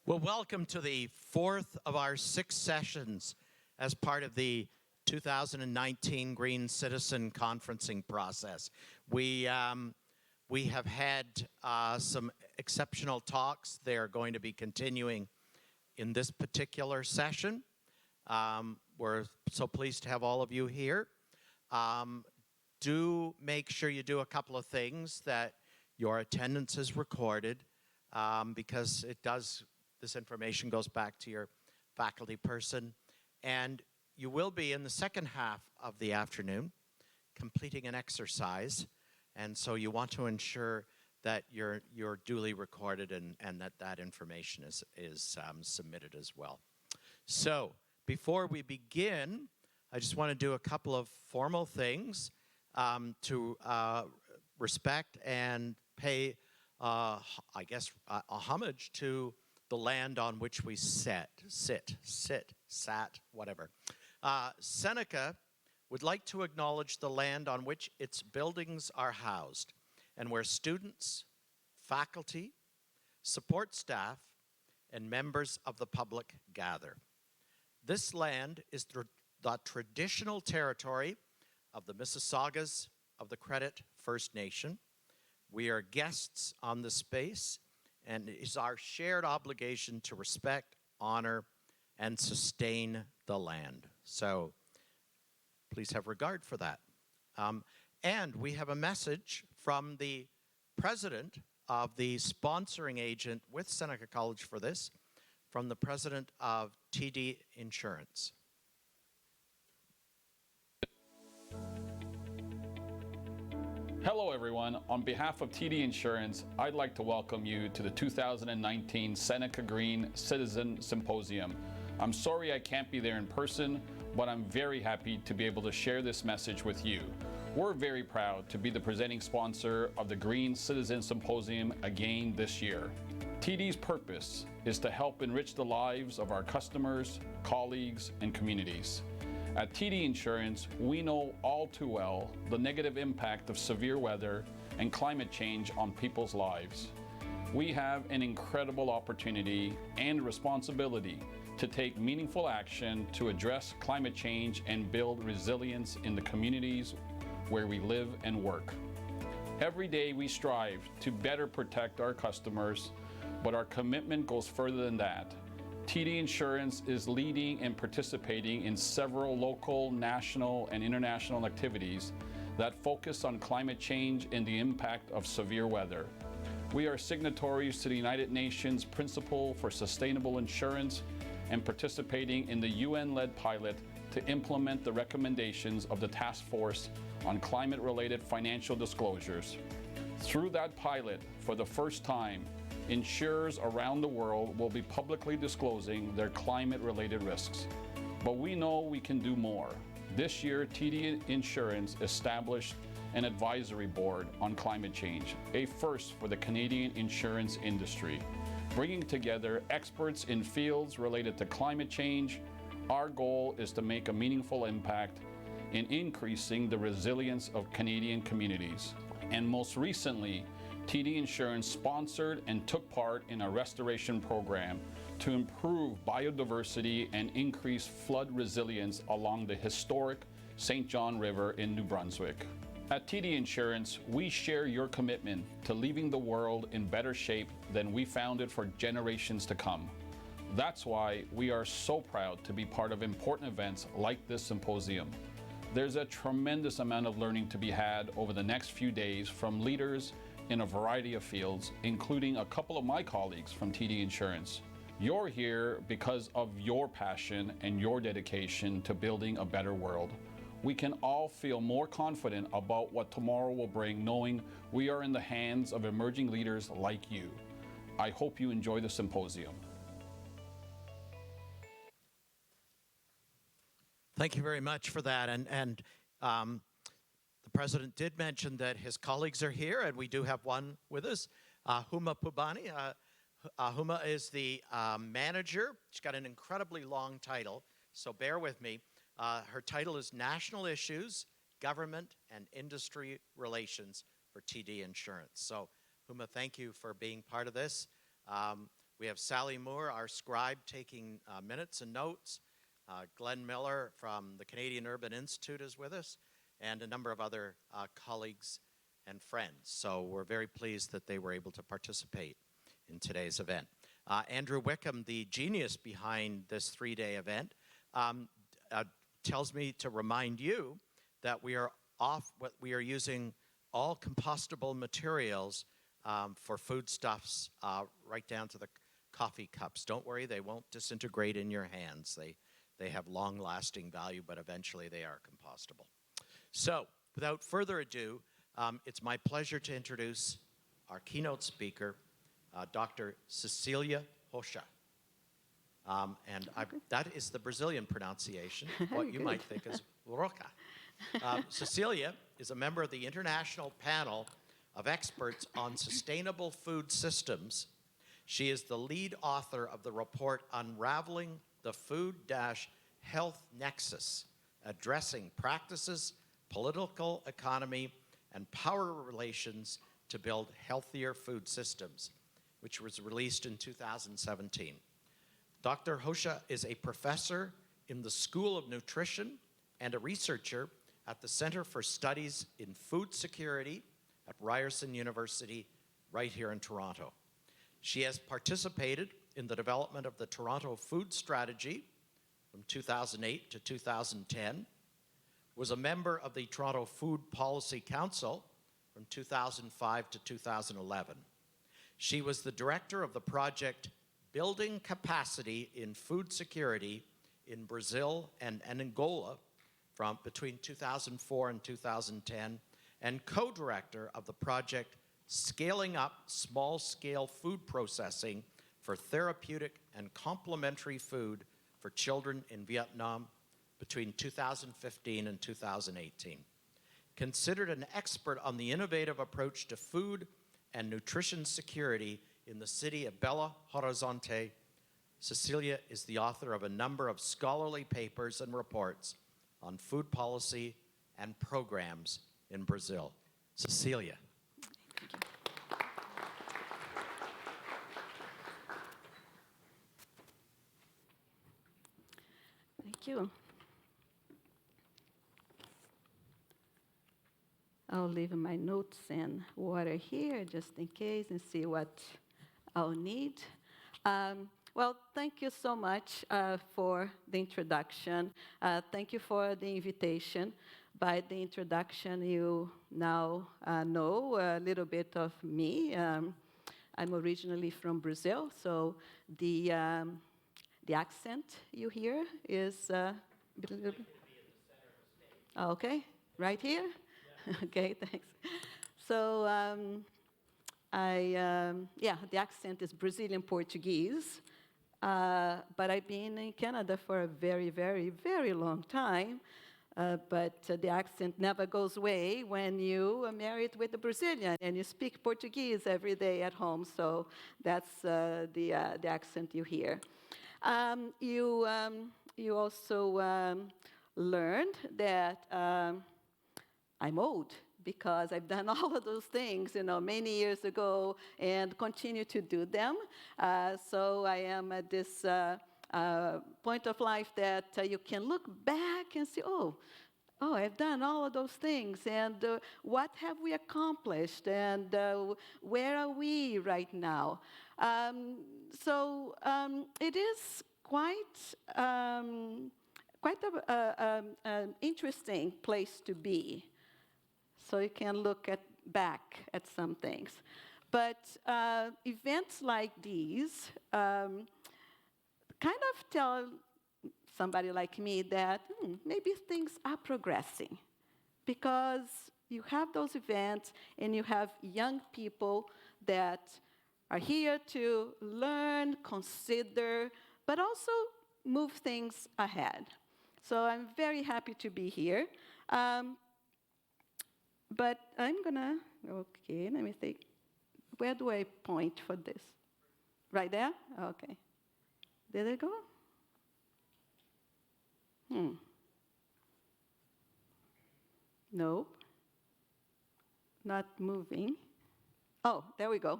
Well, welcome to the fourth of our 6 sessions as part of the 2019 Green Citizen Conferencing process. We have had some exceptional talks. They are going to be continuing in this particular session. We're so pleased to have all of you here. Do make sure you do a couple of things, that your attendance is recorded, because this information goes back to your faculty person. And you will be, in the second half of the afternoon, completing an exercise. And so you want to ensure that you're duly recorded and that information is submitted as well. So before we begin, I just want to do a couple of formal things to respect and pay, a homage to the land on which we sat, whatever. Seneca would like to acknowledge the land on which its buildings are housed and where students, faculty, support staff, and members of the public gather. This land is the traditional territory of the Mississaugas of the Credit First Nation. We are guests on the space, and it is our shared obligation to respect, honor, and sustain the land. So please have regard for that. And we have a message from the president of the sponsoring agent with Seneca College for this, from the president of TD Insurance. Hello everyone, on behalf of TD Insurance, I'd like to welcome you to the 2019 Seneca Green Citizen Symposium. I'm sorry I can't be there in person, but I'm very happy to be able to share this message with you. We're very proud to be the presenting sponsor of the Green Citizen Symposium again this year. TD's purpose is to help enrich the lives of our customers, colleagues, and communities. At TD Insurance, we know all too well the negative impact of severe weather and climate change on people's lives. We have an incredible opportunity and responsibility to take meaningful action to address climate change and build resilience in the communities where we live and work. Every day we strive to better protect our customers, but our commitment goes further than that. TD Insurance is leading and participating in several local, national, and international activities that focus on climate change and the impact of severe weather. We are signatories to the United Nations Principle for Sustainable Insurance and participating in the UN-led pilot to implement the recommendations of the Task Force on Climate-Related Financial Disclosures. Through that pilot, for the first time, insurers around the world will be publicly disclosing their climate-related risks. But we know we can do more. This year, TD Insurance established an advisory board on climate change, a first for the Canadian insurance industry. Bringing together experts in fields related to climate change, our goal is to make a meaningful impact in increasing the resilience of Canadian communities. And most recently, TD Insurance sponsored and took part in a restoration program to improve biodiversity and increase flood resilience along the historic St. John River in New Brunswick. At TD Insurance, we share your commitment to leaving the world in better shape than we found it for generations to come. That's why we are so proud to be part of important events like this symposium. There's a tremendous amount of learning to be had over the next few days from leaders in a variety of fields, including a couple of my colleagues from TD Insurance. You're here because of your passion and your dedication to building a better world. We can all feel more confident about what tomorrow will bring, knowing we are in the hands of emerging leaders like you. I hope you enjoy the symposium. Thank you very much for that. And the president did mention that his colleagues are here, and we do have one with us, Huma Pubani. Huma is the manager. She's got an incredibly long title, so bear with me. Her title is National Issues, Government and Industry Relations for TD Insurance. So, Huma, thank you for being part of this. We have Sally Moore, our scribe, taking minutes and notes. Glenn Miller from the Canadian Urban Institute is with us, and a number of other colleagues and friends. So we're very pleased that they were able to participate in today's event. Andrew Wickham, the genius behind this three-day event, tells me to remind you that we are using all compostable materials for foodstuffs right down to the coffee cups. Don't worry, they won't disintegrate in your hands. They have long-lasting value, but eventually they are compostable. So, without further ado, it's my pleasure to introduce our keynote speaker, Dr. Cecilia Rocha. That is the Brazilian pronunciation, what you might think is Roca. Cecilia is a member of the International Panel of Experts on Sustainable Food Systems. She is the lead author of the report Unraveling the Food-Health Nexus, Addressing Practices, Political Economy, and Power Relations to Build Healthier Food Systems, which was released in 2017. Dr. Rocha is a professor in the School of Nutrition and a researcher at the Center for Studies in Food Security at Ryerson University, right here in Toronto. She has participated in the development of the Toronto Food Strategy from 2008 to 2010, was a member of the Toronto Food Policy Council from 2005 to 2011. She was the director of the project Building Capacity in Food Security in Brazil and Angola between 2004 and 2010, and co-director of the project Scaling Up Small-Scale Food Processing for Therapeutic and Complementary Food for Children in Vietnam between 2015 and 2018. Considered an expert on the innovative approach to food and nutrition security in the city of Belo Horizonte, Cecilia is the author of a number of scholarly papers and reports on food policy and programs in Brazil. Cecilia. Thank you. I'll leave my notes and water here just in case and see what I'll need. Well, thank you so much for the introduction. Thank you for the invitation. By the introduction, you now know a little bit of me. I'm originally from Brazil, so the accent you hear is okay, right here? Yeah. Okay, thanks. So the accent is Brazilian Portuguese, but I've been in Canada for a very, very, very long time. But the accent never goes away when you are married with a Brazilian and you speak Portuguese every day at home. So that's the accent you hear. You also learned that I'm old because I've done all of those things, many years ago and continue to do them. So I am at this point of life that you can look back and see, oh, I've done all of those things, and what have we accomplished, and where are we right now? So it is quite an interesting place to be. So you can look back at some things. But events like these kind of tell somebody like me that maybe things are progressing, because you have those events and you have young people that are here to learn, consider, but also move things ahead. So I'm very happy to be here. But I'm gonna, okay, let me think. Where do I point for this? Right there? Okay. Did it go? Nope. Not moving. Oh, there we go.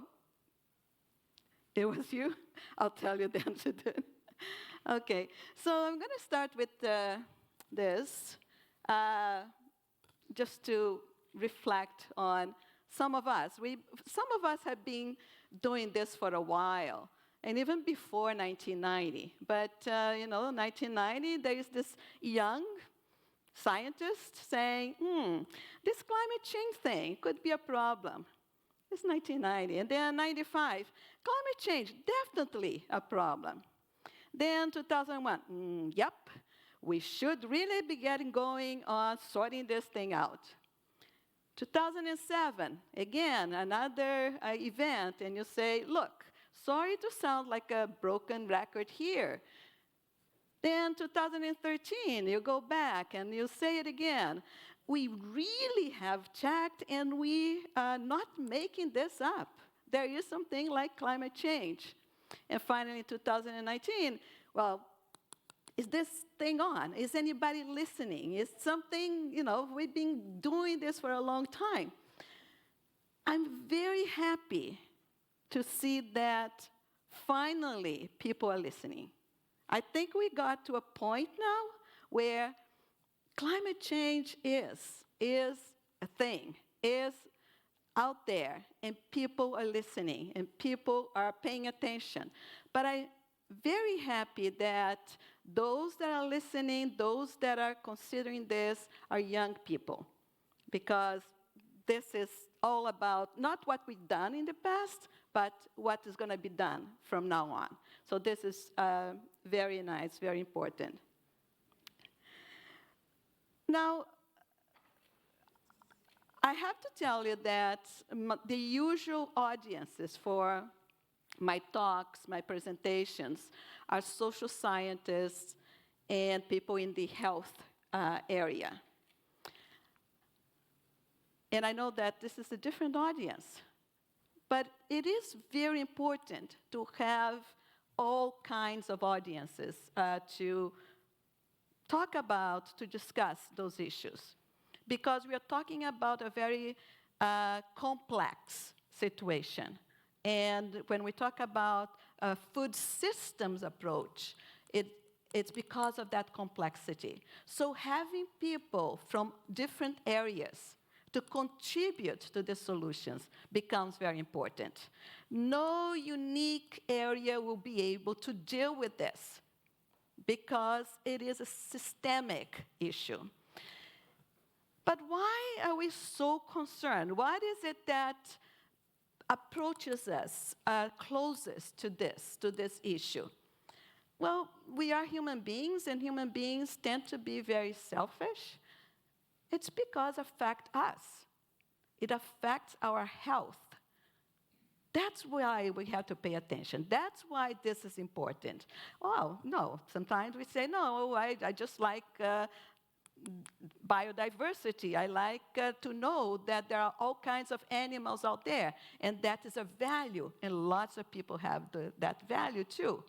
It was you? I'll tell you the answer then. Okay, so I'm going to start with this, just to reflect on some of us. Some of us have been doing this for a while, and even before 1990. But, 1990, there is this young scientist saying, this climate change thing could be a problem. It's 1990. And then 95, climate change, definitely a problem. Then 2001, yep, we should really be getting going on sorting this thing out. 2007, again, another event, and you say, look, sorry to sound like a broken record here. Then 2013, you go back and you say it again. We really have checked, and we are not making this up. There is something like climate change. And finally, 2019, well, is this thing on? Is anybody listening? Is something, we've been doing this for a long time. I'm very happy to see that finally people are listening. I think we got to a point now where climate change is a thing, is out there, and people are listening, and people are paying attention. But I'm very happy that those that are listening, those that are considering this, are young people, because this is all about not what we've done in the past, but what is going to be done from now on. So this is very nice, very important. Now, I have to tell you that the usual audiences for my talks, my presentations, are social scientists and people in the health area. And I know that this is a different audience, but it is very important to have all kinds of audiences to talk about, to discuss those issues. Because we are talking about a very complex situation. And when we talk about a food systems approach, it's because of that complexity. So having people from different areas to contribute to the solutions becomes very important. No unique area will be able to deal with this because it is a systemic issue. But why are we so concerned? What is it that approaches us closest to this issue? Well, we are human beings, and human beings tend to be very selfish. It's because it affects us. It affects our health. That's why we have to pay attention. That's why this is important. Oh, no, sometimes we say, no, I just like biodiversity. I like to know that there are all kinds of animals out there, and that is a value, and lots of people have that value too.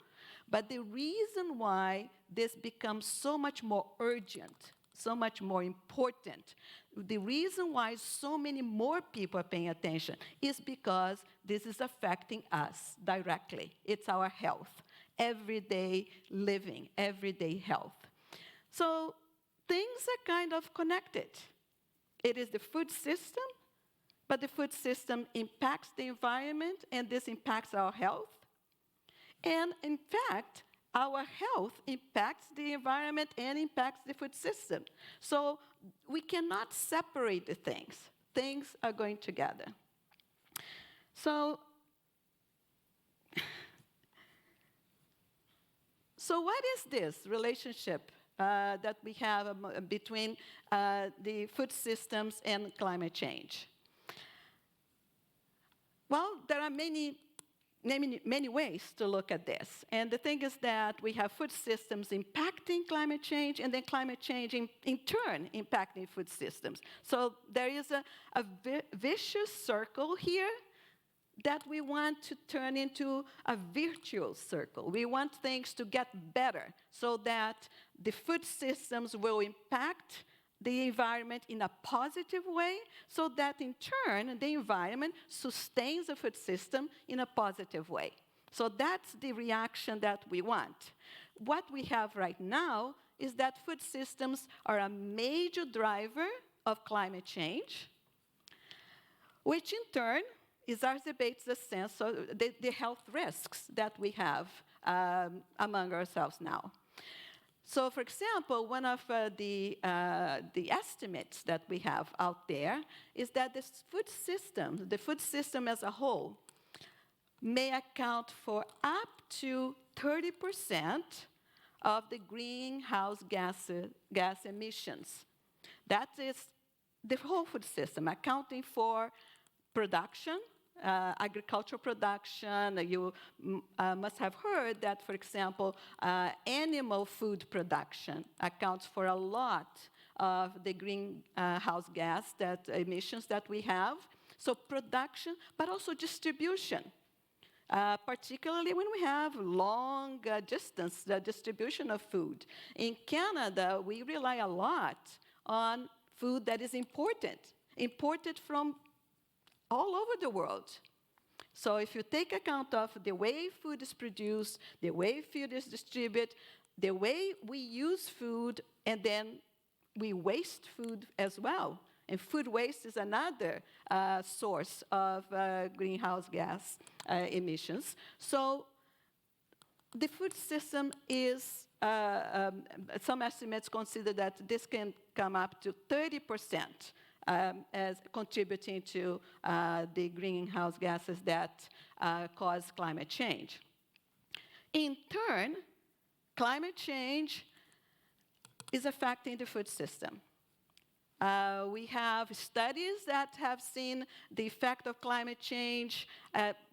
But the reason why this becomes so much more urgent, so much more important, the reason why so many more people are paying attention is because this is affecting us directly. It's our health, everyday living, everyday health. So things are kind of connected. It is the food system, but the food system impacts the environment, and this impacts our health. And in fact, our health impacts the environment and impacts the food system. So we cannot separate the things. Things are going together. So what is this relationship that we have between the food systems and climate change? Well, there are many ways to look at this. And the thing is that we have food systems impacting climate change, and then climate change in turn impacting food systems. So there is a vicious circle here that we want to turn into a virtuous circle. We want things to get better so that the food systems will impact the environment in a positive way, so that in turn the environment sustains the food system in a positive way. So that's the reaction that we want. What we have right now is that food systems are a major driver of climate change, which in turn exacerbates the sense of the health risks that we have among ourselves now. So, for example, one of the estimates that we have out there is that the food system as a whole, may account for up to 30% of the greenhouse gas emissions. That is the whole food system, accounting for production, agricultural production. You must have heard that, for example, animal food production accounts for a lot of the greenhouse gas emissions that we have. So production, but also distribution. Particularly when we have long distance distribution of food. In Canada, we rely a lot on food that is imported from all over the world. So if you take account of the way food is produced, the way food is distributed, the way we use food, and then we waste food as well. And food waste is another source of greenhouse gas emissions. So the food system is, some estimates consider that this can come up to 30% as contributing to the greenhouse gases that cause climate change. In turn, climate change is affecting the food system. We have studies that have seen the effect of climate change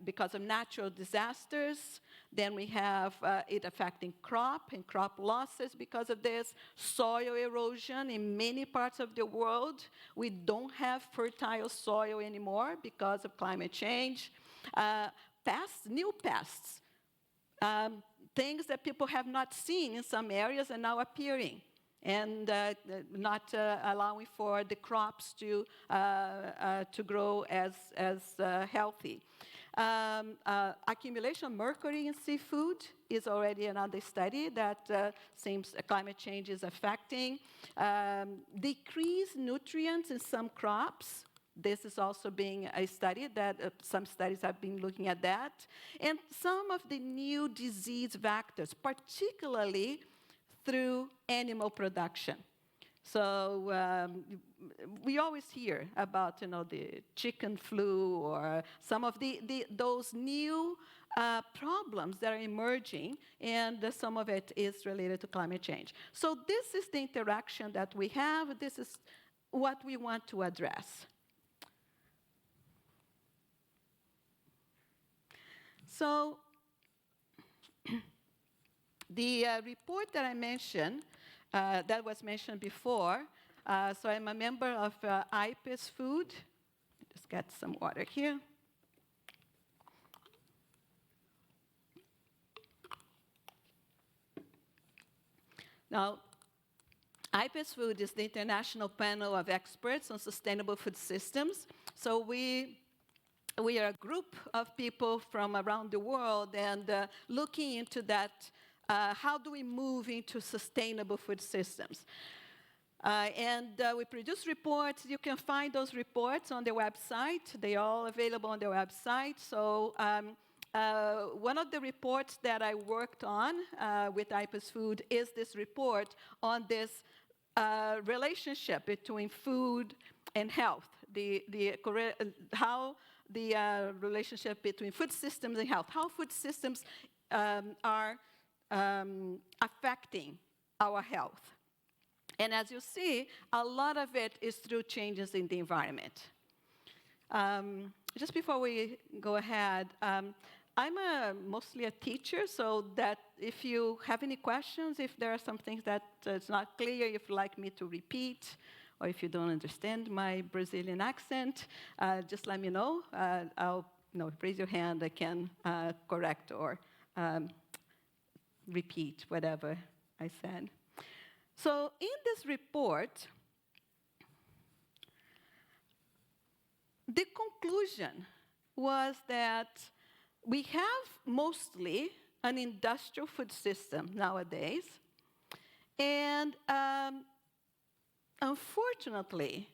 because of natural disasters. Then we have it affecting crop and crop losses because of this. Soil erosion in many parts of the world. We don't have fertile soil anymore because of climate change. Pests, new pests. Things that people have not seen in some areas are now appearing, and not allowing for the crops to grow as healthy. Accumulation of mercury in seafood is already another study that seems climate change is affecting. Decreased nutrients in some crops. This is also being a study that some studies have been looking at that. And some of the new disease vectors, particularly through animal production. So we always hear about, the chicken flu or some of those new problems that are emerging, and some of it is related to climate change. So this is the interaction that we have. This is what we want to address. So the report that I mentioned, that was mentioned before, so I'm a member of IPES Food. Just get some water here. Now, IPES Food is the International Panel of Experts on Sustainable Food Systems. So we are a group of people from around the world, and looking into that. How do we move into sustainable food systems? We produce reports. You can find those reports on the website. They're all available on the website. So one of the reports that I worked on with IPES Food is this report on this relationship between food and health, how the relationship between food systems and health, how food systems are affecting our health. And as you see, a lot of it is through changes in the environment. Just before we go ahead, I'm mostly a teacher, so that if you have any questions, if there are some things that it's not clear, if you'd like me to repeat, or if you don't understand my Brazilian accent, just let me know. I'll raise your hand. I can correct or repeat whatever I said. So in this report, the conclusion was that we have mostly an industrial food system nowadays, and unfortunately,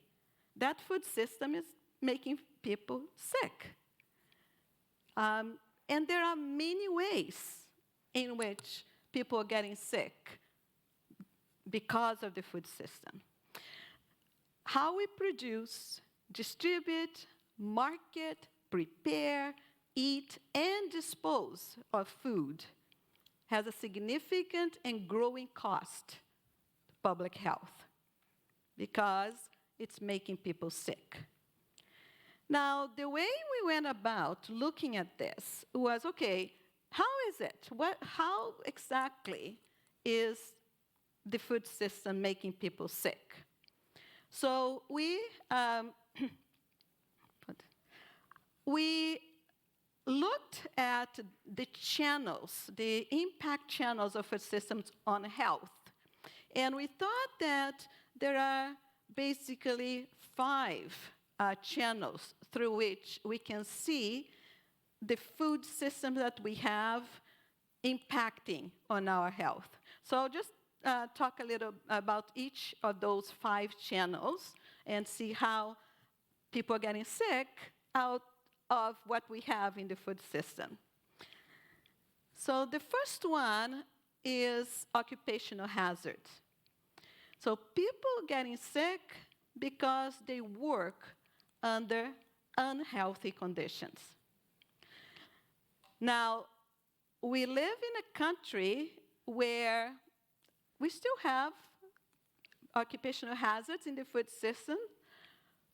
that food system is making people sick. And there are many ways in which people are getting sick because of the food system. How we produce, distribute, market, prepare, eat, and dispose of food has a significant and growing cost to public health because it's making people sick. Now, the way we went about looking at this was, okay, how is it? How exactly is the food system making people sick? So we looked at the channels, the impact channels of food systems on health. And we thought that there are basically 5 channels through which we can see the food system that we have impacting on our health. So I'll just talk a little about each of those 5 channels and see how people are getting sick out of what we have in the food system. So the first one is occupational hazards. So people getting sick because they work under unhealthy conditions. Now, we live in a country where we still have occupational hazards in the food system,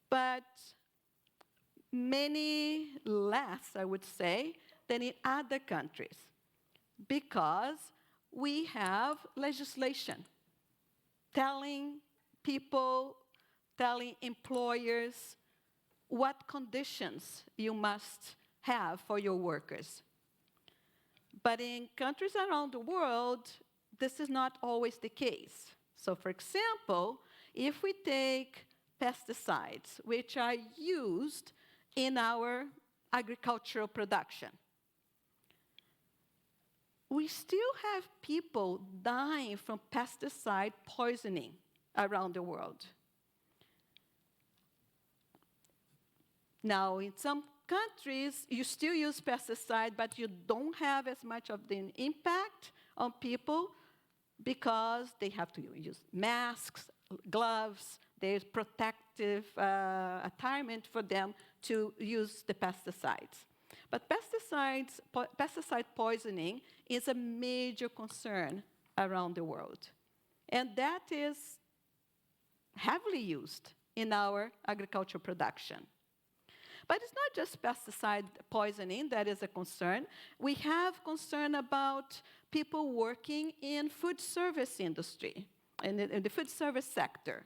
but many less, I would say, than in other countries, because we have legislation telling people, telling employers what conditions you must have for your workers. But in countries around the world, this is not always the case. So for example, if we take pesticides, which are used in our agricultural production, we still have people dying from pesticide poisoning around the world. Now, in some countries, you still use pesticide, but you don't have as much of the impact on people because they have to use masks, gloves, there's protective attire for them to use the pesticides. But pesticide poisoning is a major concern around the world. And that is heavily used in our agricultural production. But it's not just pesticide poisoning that is a concern. We have concern about people working in food service industry, in the food service sector.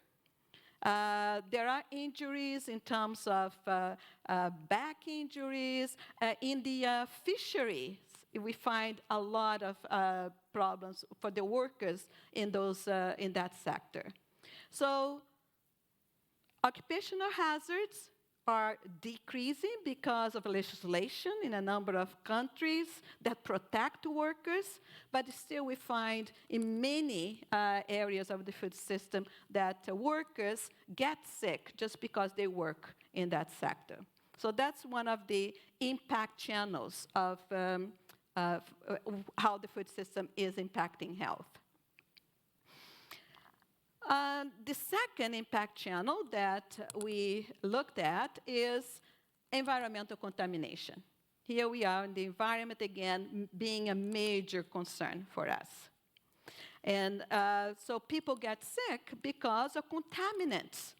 There are injuries in terms of back injuries. In the fisheries, we find a lot of problems for the workers in that sector. So occupational hazards are decreasing because of legislation in a number of countries that protect workers, but still we find in many areas of the food system that workers get sick just because they work in that sector. So that's one of the impact channels of how the food system is impacting health. The second impact channel that we looked at is environmental contamination. Here we are in the environment again being a major concern for us. And so people get sick because of contaminants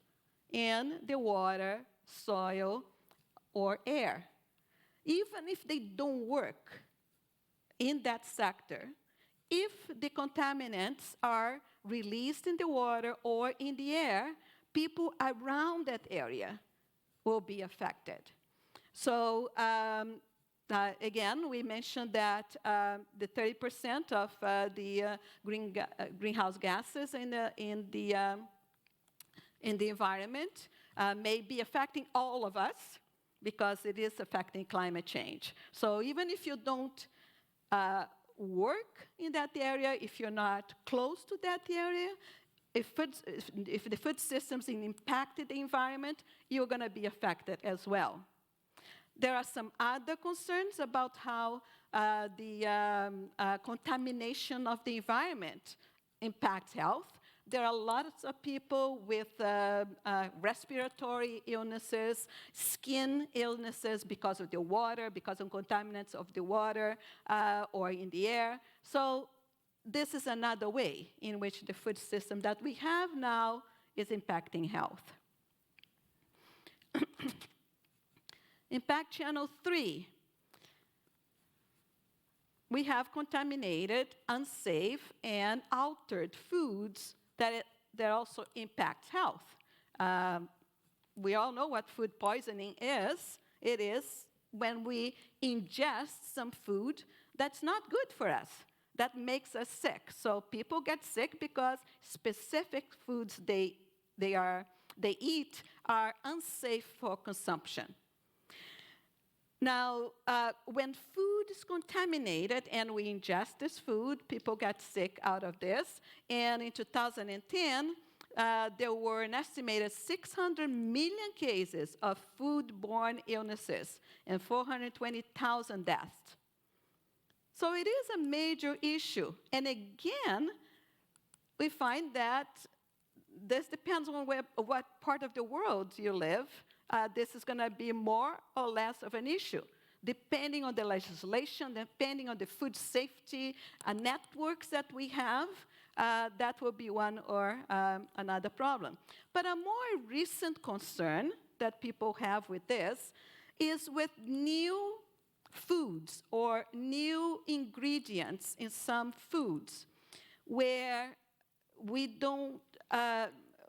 in the water, soil, or air. Even if they don't work in that sector, if the contaminants are released in the water or in the air, people around that area will be affected. So again, we mentioned that the 30% of the greenhouse gases in the environment may be affecting all of us, because it is affecting climate change. So even if you don't work in that area, if you're not close to that area, if the food systems impacted the environment, you're going to be affected as well. There are some other concerns about how the contamination of the environment impacts health. There are lots of people with respiratory illnesses, skin illnesses because of the water, because of contaminants of the water or in the air. So this is another way in which the food system that we have now is impacting health. Impact channel 3. We have contaminated, unsafe, and altered foods that also impacts health. We all know what food poisoning is. It is when we ingest some food that's not good for us, that makes us sick. So people get sick because specific foods they eat are unsafe for consumption. Now, when food is contaminated and we ingest this food, people get sick out of this. And in 2010, there were an estimated 600 million cases of foodborne illnesses and 420,000 deaths. So it is a major issue. And again, we find that this depends on what part of the world you live. This is going to be more or less of an issue, depending on the legislation, depending on the food safety networks that we have. That will be one or another problem. But a more recent concern that people have with this is with new foods or new ingredients in some foods where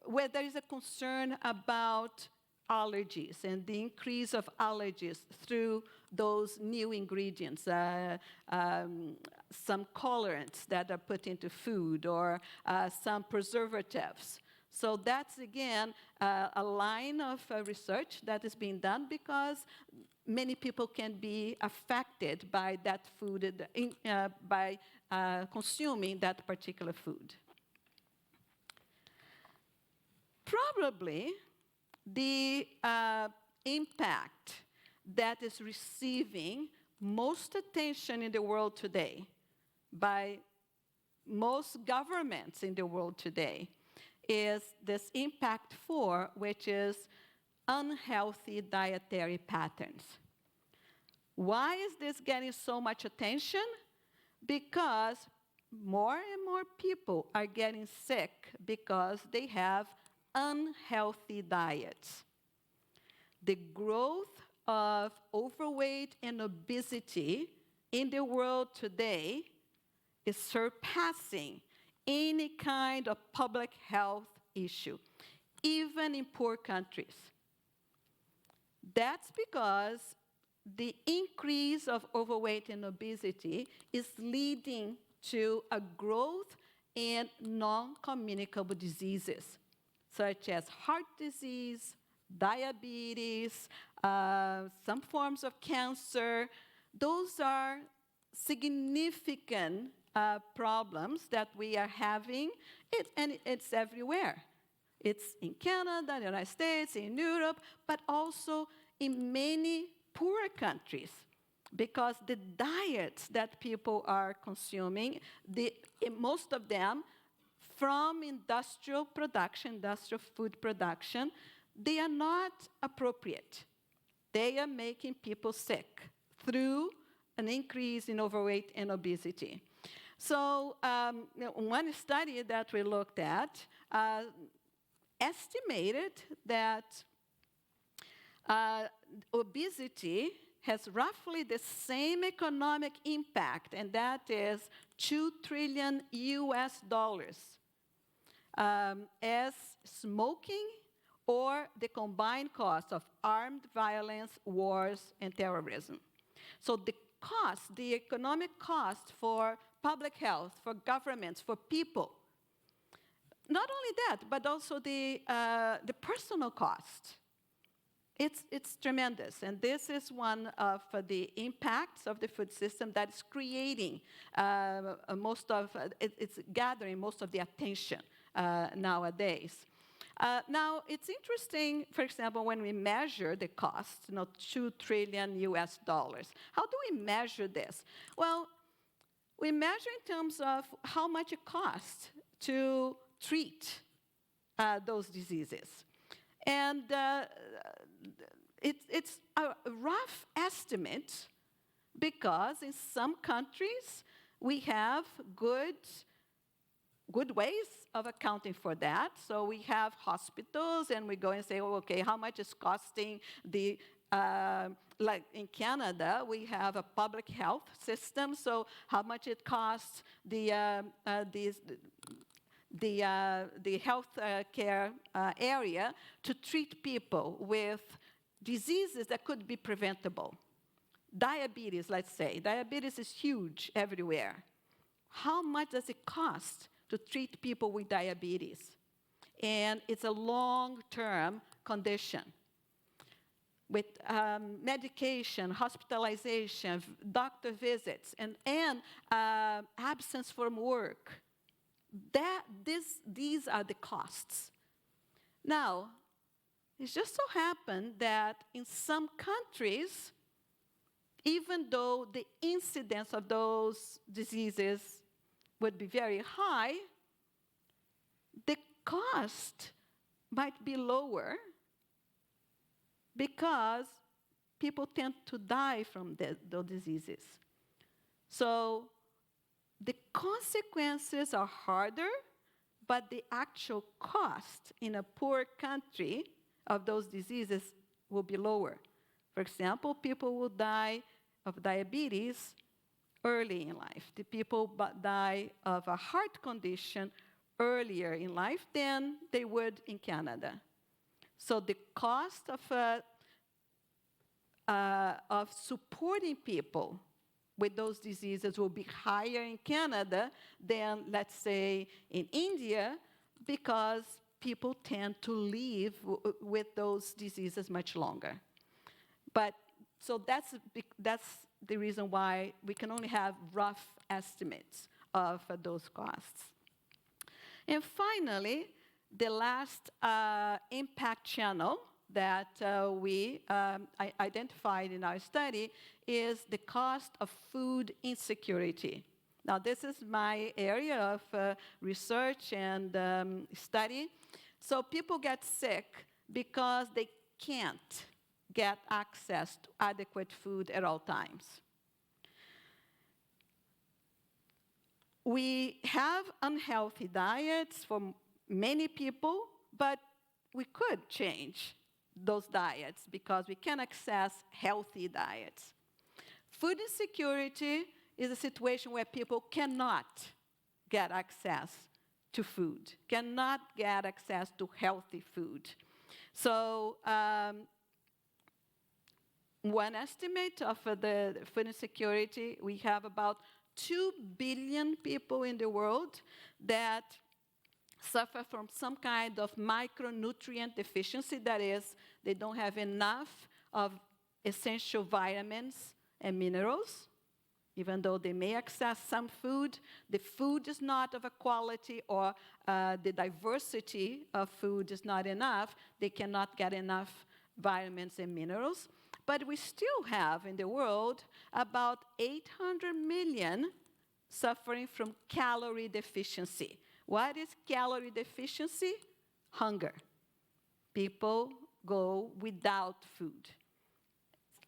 where there is a concern about allergies and the increase of allergies through those new ingredients, some colorants that are put into food or some preservatives. So that's, again, a line of research that is being done because many people can be affected by that food, by consuming that particular food. Probably the impact that is receiving most attention in the world today by most governments in the world today is this impact 4, which is unhealthy dietary patterns. Why is this getting so much attention? Because more and more people are getting sick because they have unhealthy diets. The growth of overweight and obesity in the world today is surpassing any kind of public health issue, even in poor countries. That's because the increase of overweight and obesity is leading to a growth in non-communicable diseases, such as heart disease, diabetes, some forms of cancer. Those are significant problems that we are having, and it's everywhere. It's in Canada, the United States, in Europe, but also in many poorer countries, because the diets that people are consuming, most of them from industrial production, industrial food production, they are not appropriate. They are making people sick through an increase in overweight and obesity. So one study that we looked at estimated that obesity has roughly the same economic impact, and that is $2 trillion as smoking or the combined cost of armed violence, wars, and terrorism. So the cost, the economic cost for public health, for governments, for people, not only that, but also the personal cost it's tremendous. And this is one of the impacts of the food system that is creating it's gathering most of the attention nowadays. Now, it's interesting, for example, when we measure the cost, $2 trillion US. How do we measure this? Well, we measure in terms of how much it costs to treat those diseases. And it's a rough estimate because in some countries we have good ways of accounting for that. So we have hospitals, and we go and say, oh, okay, how much is costing the, like in Canada, we have a public health system, so how much it costs the health care area to treat people with diseases that could be preventable. Diabetes, let's say. Diabetes is huge everywhere. How much does it cost to treat people with diabetes? And it's a long-term condition with medication, hospitalization, doctor visits, and absence from work. These are the costs. Now, it just so happened that in some countries, even though the incidence of those diseases would be very high, the cost might be lower because people tend to die from those diseases. So the consequences are harder, but the actual cost in a poor country of those diseases will be lower. For example, people will die of diabetes early in life. The people die of a heart condition earlier in life than they would in Canada. So the cost of supporting people with those diseases will be higher in Canada than, let's say, in India, because people tend to live with those diseases much longer. But so that's the reason why we can only have rough estimates of those costs. And finally, the last impact channel that we identified in our study is the cost of food insecurity. Now, this is my area of research and study. So people get sick because they can't get access to adequate food at all times. We have unhealthy diets for many people, but we could change those diets because we can access healthy diets. Food insecurity is a situation where people cannot get access to food, cannot get access to healthy food. So one estimate of the food insecurity, we have about 2 billion people in the world that suffer from some kind of micronutrient deficiency. That is, they don't have enough of essential vitamins and minerals. Even though they may access some food, the food is not of a quality, or the diversity of food is not enough. They cannot get enough vitamins and minerals. But we still have in the world about 800 million suffering from calorie deficiency. What is calorie deficiency? Hunger. People go without food.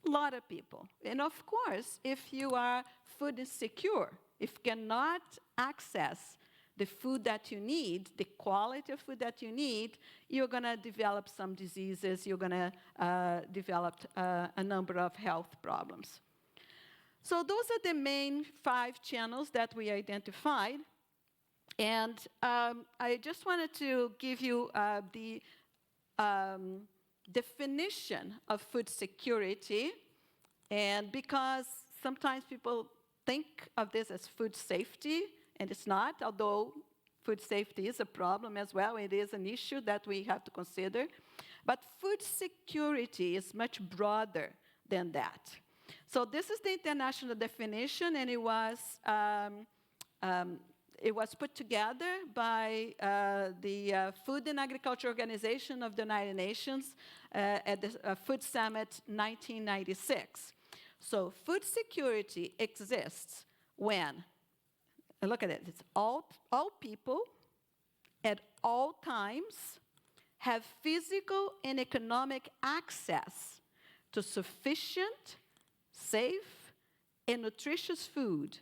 A lot of people. And of course, if you are food insecure, if you cannot access the food that you need, the quality of food that you need, you're going to develop some diseases, you're going to develop a number of health problems. So those are the main 5 channels that we identified. And I just wanted to give you the definition of food security, and because sometimes people think of this as food safety, and it's not, although food safety is a problem as well. It is an issue that we have to consider. But food security is much broader than that. So this is the international definition, and it was put together by the Food and Agriculture Organization of the United Nations at the Food Summit 1996. So food security exists when, and look at it, it's all people at all times have physical and economic access to sufficient, safe, and nutritious food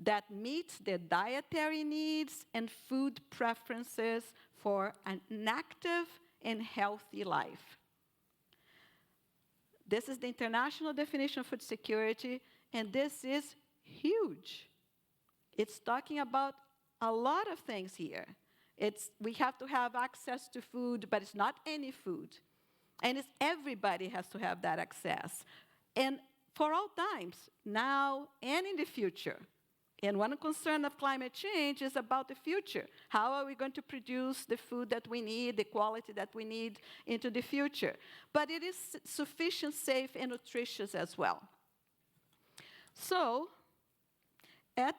that meets their dietary needs and food preferences for an active and healthy life. This is the international definition of food security, and this is huge. It's talking about a lot of things here. We have to have access to food, but it's not any food. And everybody has to have that access. And for all times, now and in the future. And one concern of climate change is about the future. How are we going to produce the food that we need, the quality that we need into the future? But it is sufficient, safe, and nutritious as well. So, at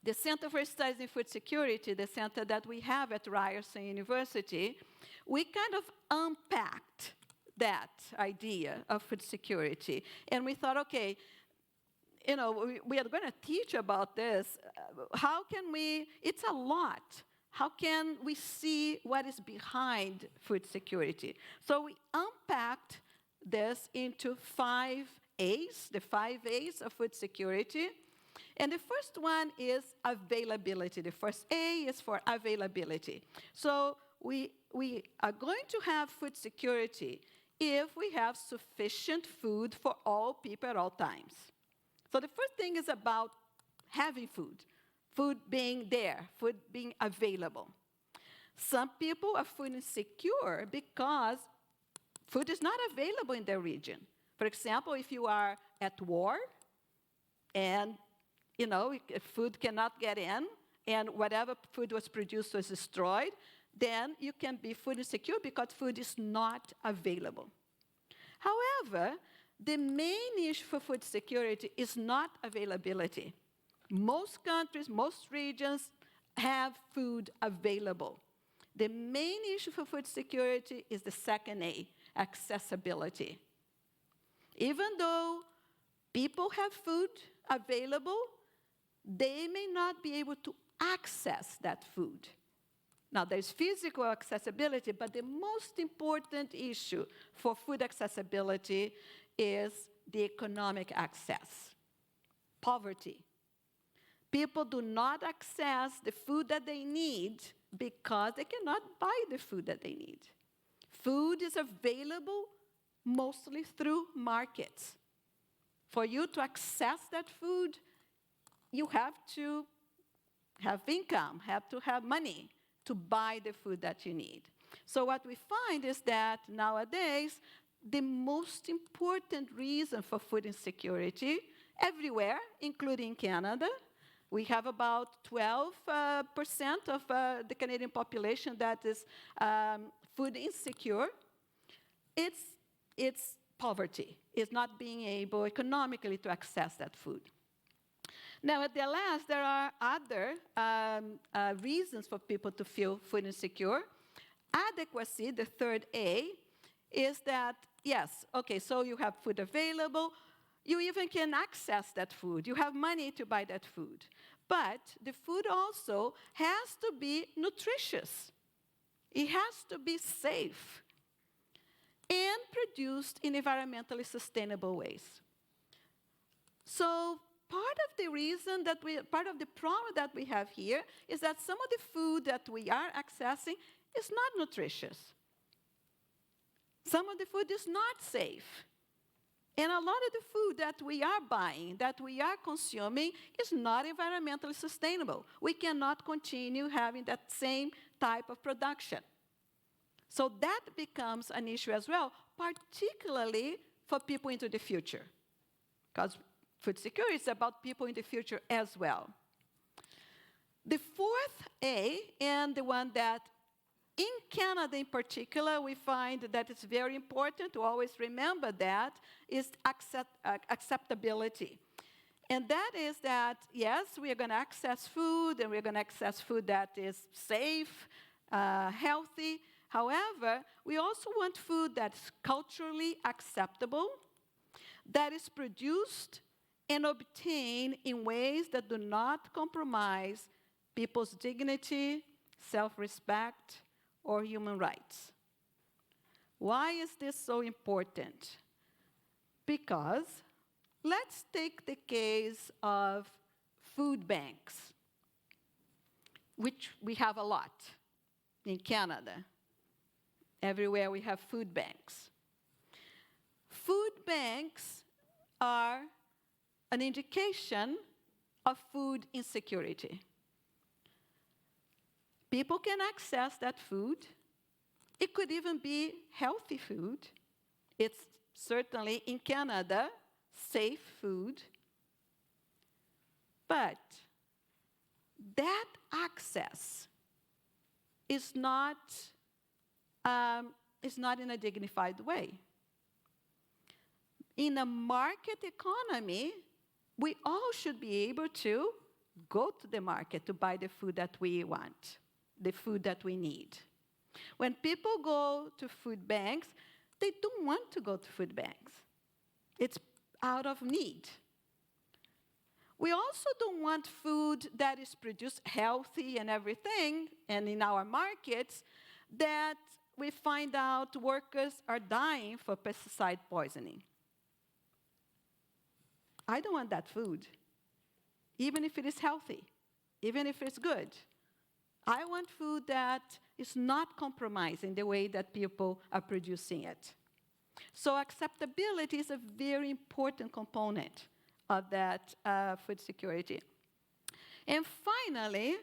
the Center for Studies in Food Security, the center that we have at Ryerson University, we kind of unpacked that idea of food security. And we thought, okay, we are going to teach about this. How can we, it's a lot. How can we see what is behind food security? So we unpacked this into 5 A's, the 5 A's of food security. And the first one is availability. The first A is for availability. So we are going to have food security if we have sufficient food for all people at all times. So the first thing is about having food being there, food being available. Some people are food insecure because food is not available in their region. For example, if you are at war and food cannot get in, and whatever food was produced was destroyed, then you can be food insecure because food is not available. However, the main issue for food security is not availability. Most countries, most regions have food available. The main issue for food security is the second A, accessibility. Even though people have food available, they may not be able to access that food. Now, there's physical accessibility, but the most important issue for food accessibility is the economic access, poverty. People do not access the food that they need because they cannot buy the food that they need. Food is available mostly through markets. For you to access that food, you have to have income, have to have money to buy the food that you need. So what we find is that nowadays, the most important reason for food insecurity everywhere, including Canada, we have about 12% of the Canadian population that is food insecure. It's poverty. It's not being able economically to access that food. Now, at the last, there are other reasons for people to feel food insecure. Adequacy, the third A, is that, yes, okay, so you have food available. You even can access that food. You have money to buy that food. But the food also has to be nutritious. It has to be safe and produced in environmentally sustainable ways. So part of the reason that part of the problem that we have here is that some of the food that we are accessing is not nutritious. Some of the food is not safe. And a lot of the food that we are buying, that we are consuming, is not environmentally sustainable. We cannot continue having that same type of production. So that becomes an issue as well, particularly for people into the future. Because food security is about people in the future as well. The fourth A, and the one that In Canada in particular, we find that it's very important to always remember that is acceptability. And that is that, yes, we are going to access food, and we're going to access food that is safe, healthy. However, we also want food that's culturally acceptable, that is produced and obtained in ways that do not compromise people's dignity, self-respect, or human rights. Why is this so important? Because let's take the case of food banks, which we have a lot in Canada. Everywhere we have food banks. Food banks are an indication of food insecurity. People can access that food. It could even be healthy food. It's certainly, in Canada, safe food. But that access is not in a dignified way. In a market economy, we all should be able to go to the market to buy the food that we want, the food that we need. When people go to food banks, they don't want to go to food banks. It's out of need. We also don't want food that is produced healthy and everything, and in our markets, that we find out workers are dying for pesticide poisoning. I don't want that food, even if it is healthy, even if it's good. I want food that is not compromising the way that people are producing it. So acceptability is a very important component of that food security. And finally,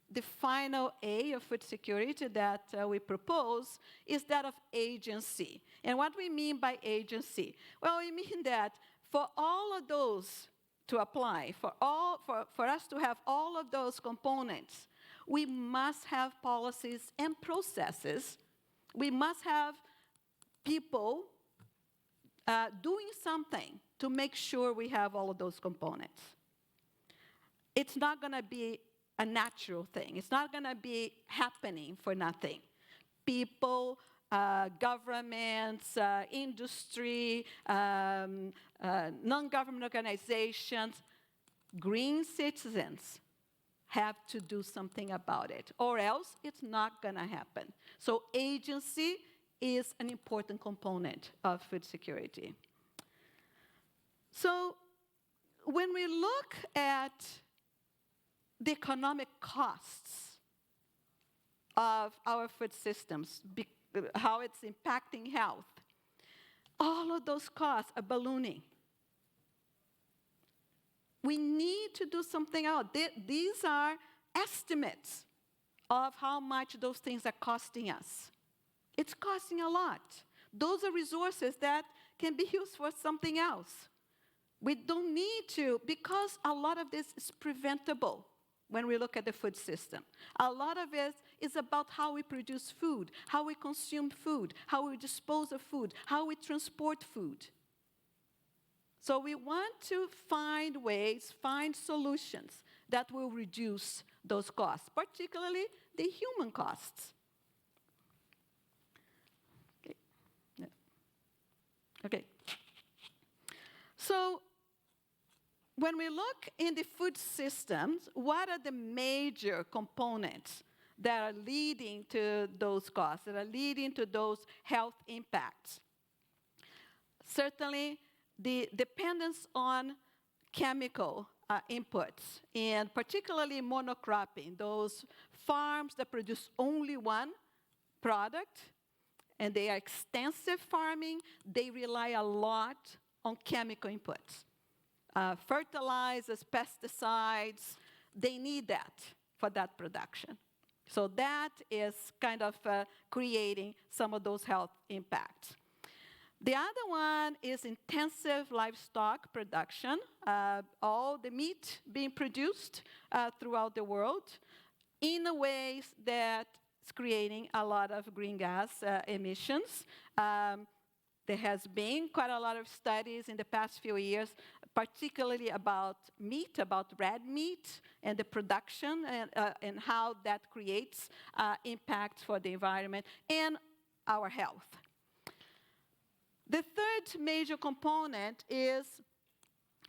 the final A of food security that we propose is that of agency. And what we mean by agency? Well, we mean that for all of those to apply, for us to have all of those components, we must have policies and processes. We must have people doing something to make sure we have all of those components. It's not going to be a natural thing. It's not going to be happening for nothing. People, governments, industry, non-government organizations, green citizens have to do something about it, or else it's not going to happen. So agency is an important component of food security. So when we look at the economic costs of our food systems, how it's impacting health, all of those costs are ballooning. We need to do something else. These are estimates of how much those things are costing us. It's costing a lot. Those are resources that can be used for something else. We don't need to, because a lot of this is preventable when we look at the food system. A lot of it is about how we produce food, how we consume food, how we dispose of food, how we transport food. So we want to find ways, find solutions that will reduce those costs, particularly the human costs. Okay. Yeah. Okay. So when we look in the food systems, what are the major components that are leading to those costs, that are leading to those health impacts? Certainly, the dependence on chemical inputs, and particularly monocropping, those farms that produce only one product, and they are extensive farming, they rely a lot on chemical inputs. Fertilizers, pesticides, they need that for that production. So that is kind of creating some of those health impacts. The other one is intensive livestock production, all the meat being produced throughout the world in ways that It's creating a lot of green gas emissions. There has been quite a lot of studies in the past few years, particularly about meat, about red meat, and the production and how that creates impact for the environment and our health. The third major component is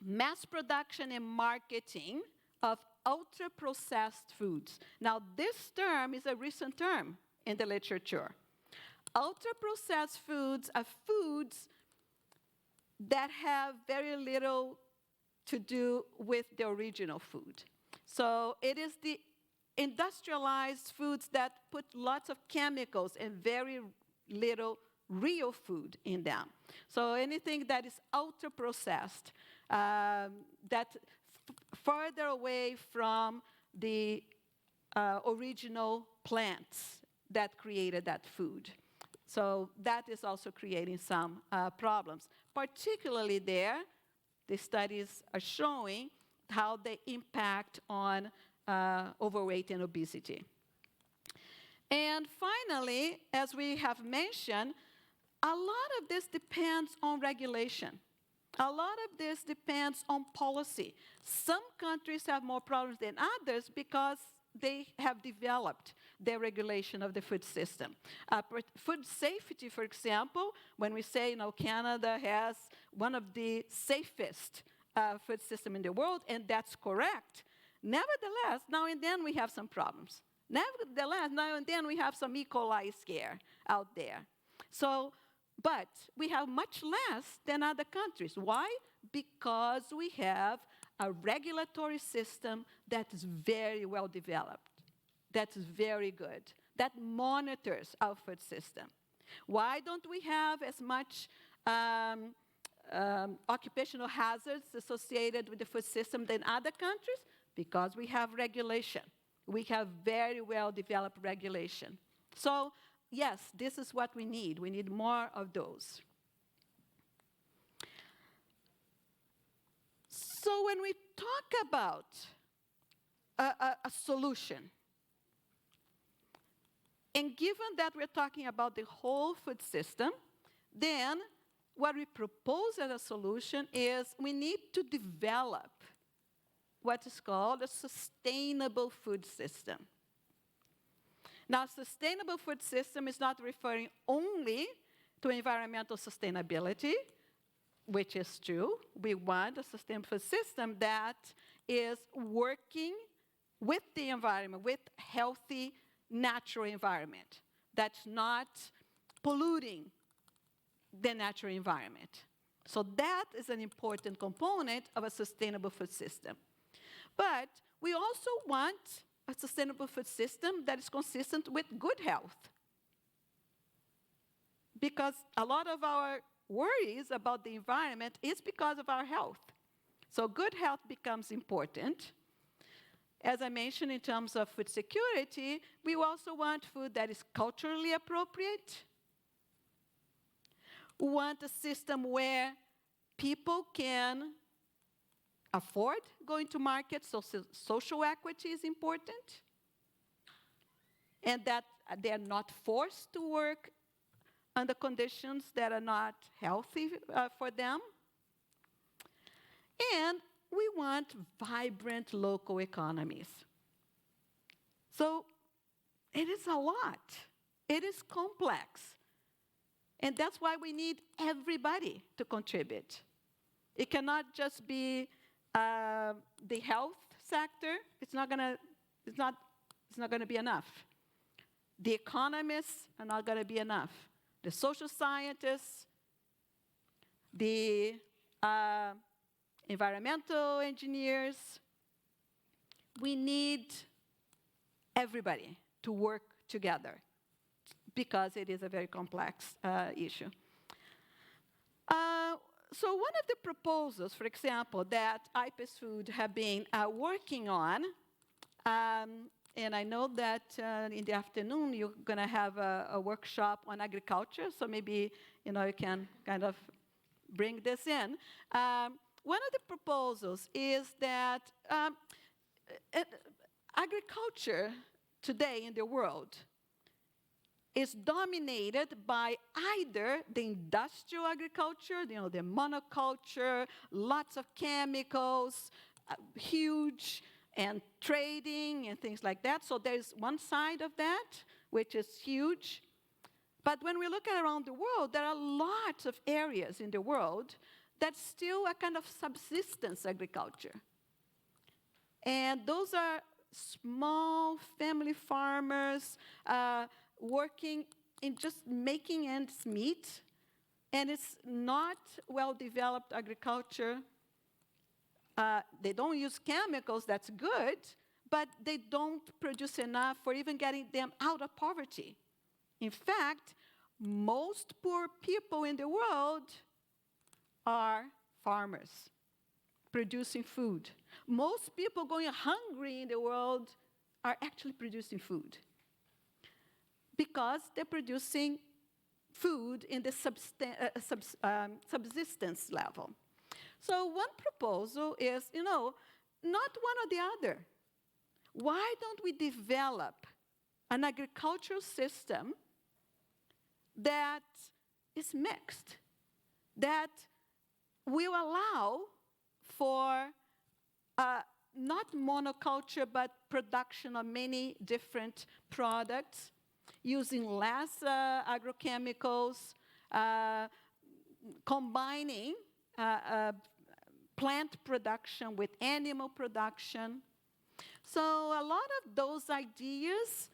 mass production and marketing of ultra-processed foods. Now, this term is a recent term in the literature. Ultra-processed foods are foods that have very little to do with the original food. So it is the industrialized foods that put lots of chemicals and very little real food in them. So anything that is ultra-processed, that further away from the original plants that created that food. So that is also creating some problems. Particularly there, the studies are showing how they impact on overweight and obesity. And finally, as we have mentioned, a lot of this depends on regulation. A lot of this depends on policy. Some countries have more problems than others because they have developed their regulation of the food system. Food safety, for example, when we say, Canada has one of the safest food systems in the world, and that's correct. Nevertheless, now and then we have some problems. Nevertheless, now and then we have some E. coli scare out there. But we have much less than other countries. Why? Because we have a regulatory system that is very well developed, that's very good, that monitors our food system. Why don't we have as much occupational hazards associated with the food system than other countries? Because we have regulation. We have very well developed regulation. So, yes, this is what we need. We need more of those. So when we talk about a solution, and given that we're talking about the whole food system, then what we propose as a solution is we need to develop what is called a sustainable food system. Now, sustainable food system is not referring only to environmental sustainability, which is true. We want a sustainable food system that is working with the environment, with healthy, natural environment, that's not polluting the natural environment. So that is an important component of a sustainable food system. But we also want a sustainable food system that is consistent with good health. Because a lot of our worries about the environment is because of our health. So good health becomes important. As I mentioned, in terms of food security, we also want food that is culturally appropriate. We want a system where people can afford going to markets, so social equity is important, and that they're not forced to work under conditions that are not healthy for them. And we want vibrant local economies. So it is a lot. It is complex. And that's why we need everybody to contribute. It cannot just be the health sector. It's not going to be enough. The economists are not going to be enough. The social scientists, the environmental engineers. We need everybody to work together because it is a very complex issue. So one of the proposals, for example, that IPES Food have been working on, and I know that in the afternoon you're going to have a workshop on agriculture, so maybe you can kind of bring this in. One of the proposals is that agriculture today in the world is dominated by either the industrial agriculture, the monoculture, lots of chemicals, huge, and trading and things like that. So there's one side of that, which is huge. But when we look around the world, there are lots of areas in the world that's still a kind of subsistence agriculture. And those are small family farmers working in just making ends meet. And it's not well-developed agriculture. They don't use chemicals, that's good, but they don't produce enough for even getting them out of poverty. In fact, most poor people in the world are farmers producing food. Most people going hungry in the world are actually producing food because they're producing food in the subsistence level. So one proposal is, not one or the other. Why don't we develop an agricultural system that is mixed, that will allow for not monoculture, but production of many different products, using less agrochemicals, combining plant production with animal production. So a lot of those ideas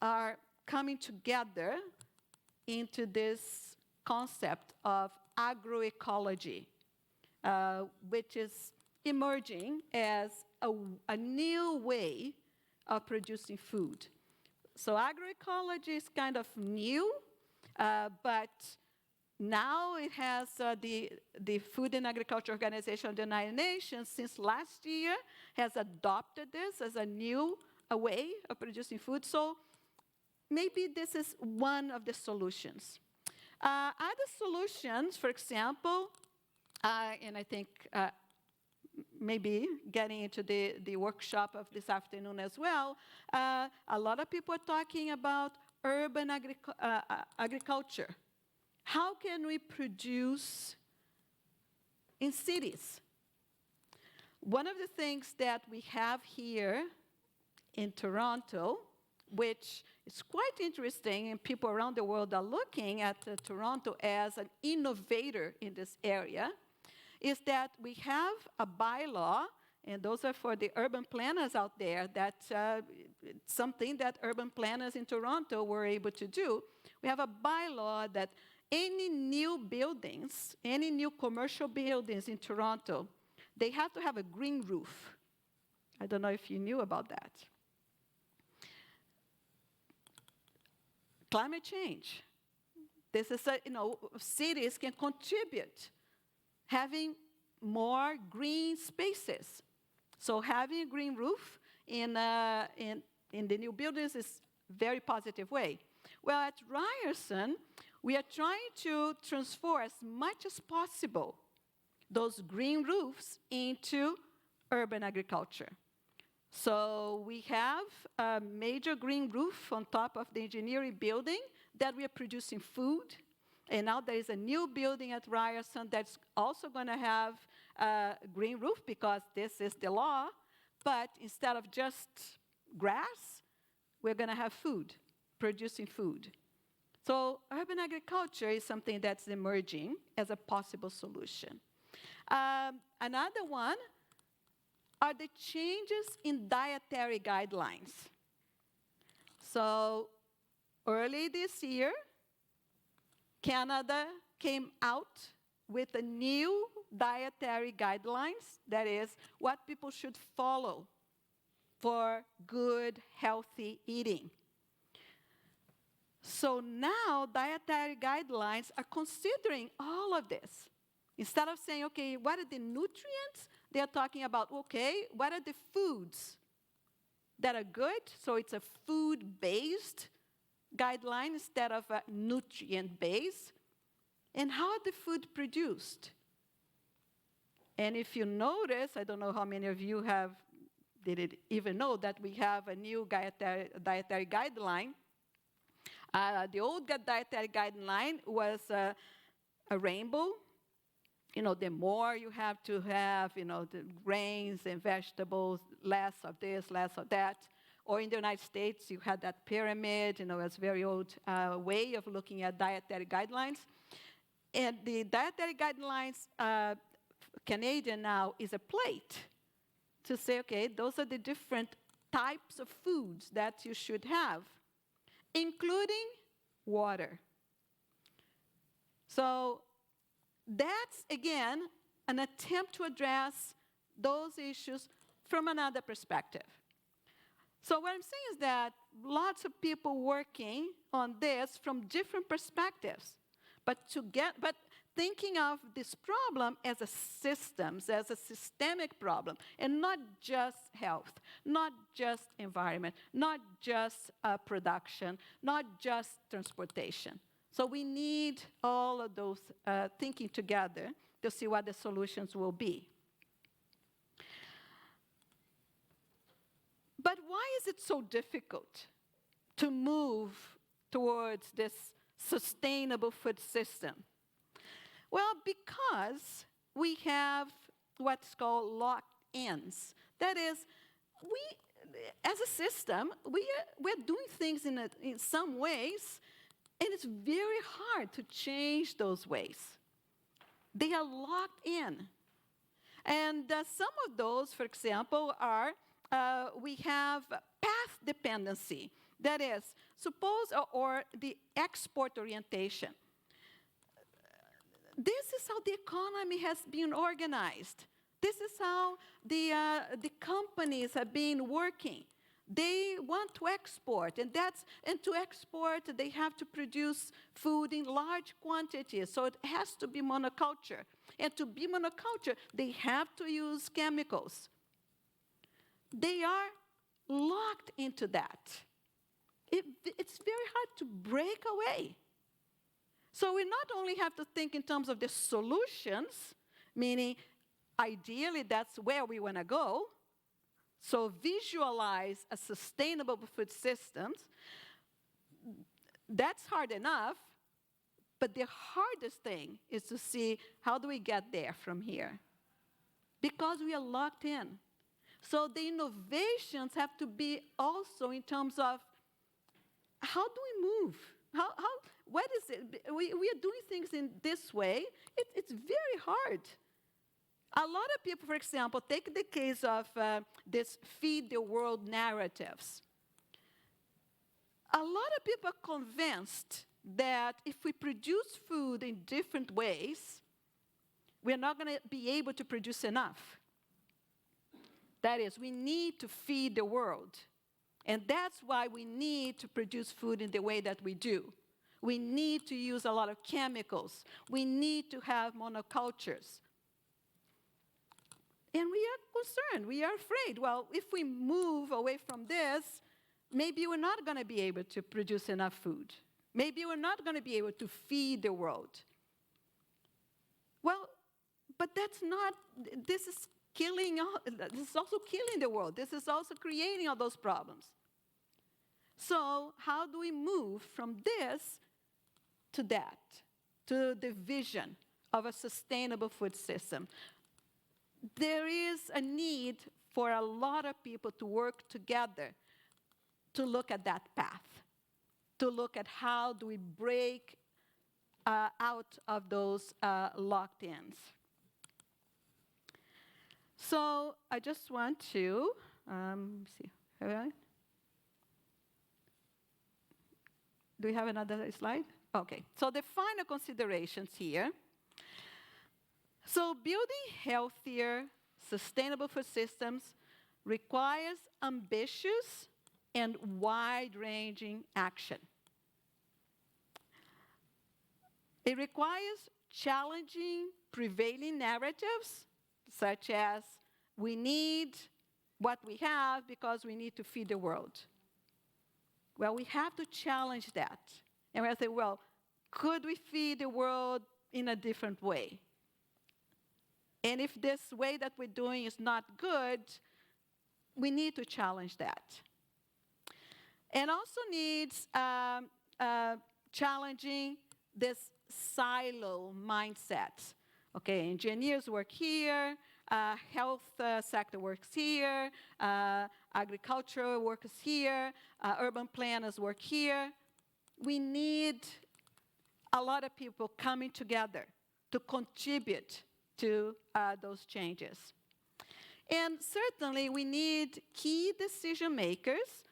are coming together into this concept of agroecology, which is emerging as a new way of producing food. So agroecology is kind of new, but now it has the Food and Agriculture Organization of the United Nations, since last year, has adopted this as a new way of producing food. So maybe this is one of the solutions. Other solutions, for example, and I think maybe getting into the workshop of this afternoon as well, a lot of people are talking about urban agriculture. How can we produce in cities? One of the things that we have here in Toronto, which is quite interesting, and people around the world are looking at Toronto as an innovator in this area, is that we have a bylaw, and those are for the urban planners out there, that's something that urban planners in Toronto were able to do. We have a bylaw that any new buildings, any new commercial buildings in Toronto, they have to have a green roof. I don't know if you knew about that. Climate change. This is cities can contribute having more green spaces. So having a green roof in the new buildings is a very positive way. Well, at Ryerson, we are trying to transform as much as possible those green roofs into urban agriculture. So we have a major green roof on top of the engineering building that we are producing food. And now there is a new building at Ryerson that's also going to have a green roof because this is the law. But instead of just grass, we're going to have food, producing food. So urban agriculture is something that's emerging as a possible solution. Another one are the changes in dietary guidelines. So early this year, Canada came out with a new dietary guidelines, that is, what people should follow for good, healthy eating. So now dietary guidelines are considering all of this. Instead of saying, okay, what are the nutrients? They're talking about, okay, what are the foods that are good? So it's a food-based guideline instead of a nutrient-based. And how are the food produced? And if you notice, I don't know how many of you did it even know that we have a new dietary guideline. The old dietary guideline was a rainbow. The more you have to have, the grains and vegetables, less of this, less of that. Or in the United States, you had that pyramid, it's a very old way of looking at dietary guidelines. And the dietary guidelines, Canadian now, is a plate to say, okay, those are the different types of foods that you should have, including water. So that's, again, an attempt to address those issues from another perspective. So what I'm saying is that lots of people working on this from different perspectives, but thinking of this problem as a systems, as a systemic problem, and not just health, not just environment, not just production, not just transportation. So we need all of those thinking together to see what the solutions will be. But why is it so difficult to move towards this sustainable food system? Well, because we have what's called locked-ins. That is, as a system, we're doing things in some ways, and it's very hard to change those ways. They are locked in. And some of those, for example, are we have path dependency. That is, or the export orientation. This is how the economy has been organized. This is how the companies have been working. They want to export, and to export, they have to produce food in large quantities, so it has to be monoculture. And to be monoculture, they have to use chemicals. They are locked into that. It's very hard to break away. So we not only have to think in terms of the solutions, meaning ideally that's where we want to go, so visualize a sustainable food systems. That's hard enough, but the hardest thing is to see how do we get there from here, because we are locked in. So the innovations have to be also in terms of how do we move? What is it? We are doing things in this way. It's very hard. A lot of people, for example, take the case of this feed the world narratives. A lot of people are convinced that if we produce food in different ways, we're not going to be able to produce enough. That is, we need to feed the world. And that's why we need to produce food in the way that we do. We need to use a lot of chemicals. We need to have monocultures. And we are concerned. We are afraid. Well, if we move away from this, maybe we're not going to be able to produce enough food. Maybe we're not going to be able to feed the world. Well, but that's not, this is also killing the world. This is also creating all those problems. So how do we move from this to that, to the vision of a sustainable food system? There is a need for a lot of people to work together to look at that path, to look at how do we break out of those locked-ins. So I just want to see. Do we have another slide? Okay. So the final considerations here. So building healthier, sustainable food systems requires ambitious and wide-ranging action. It requires challenging prevailing narratives, such as we need what we have because we need to feed the world. Well, we have to challenge that. And we have to say, well, could we feed the world in a different way? And if this way that we're doing is not good, we need to challenge that. And also needs challenging this silo mindset. Okay, engineers work here, health sector works here, agriculture works here, urban planners work here. We need a lot of people coming together to contribute to those changes. And certainly we need key decision makers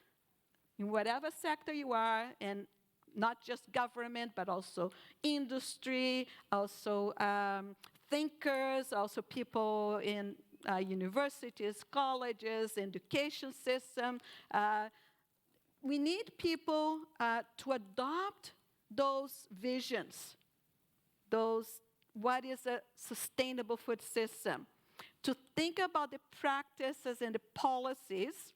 in whatever sector you are, and not just government, but also industry, also thinkers, also people in universities, colleges, education system. We need people to adopt those visions, what is a sustainable food system, to think about the practices and the policies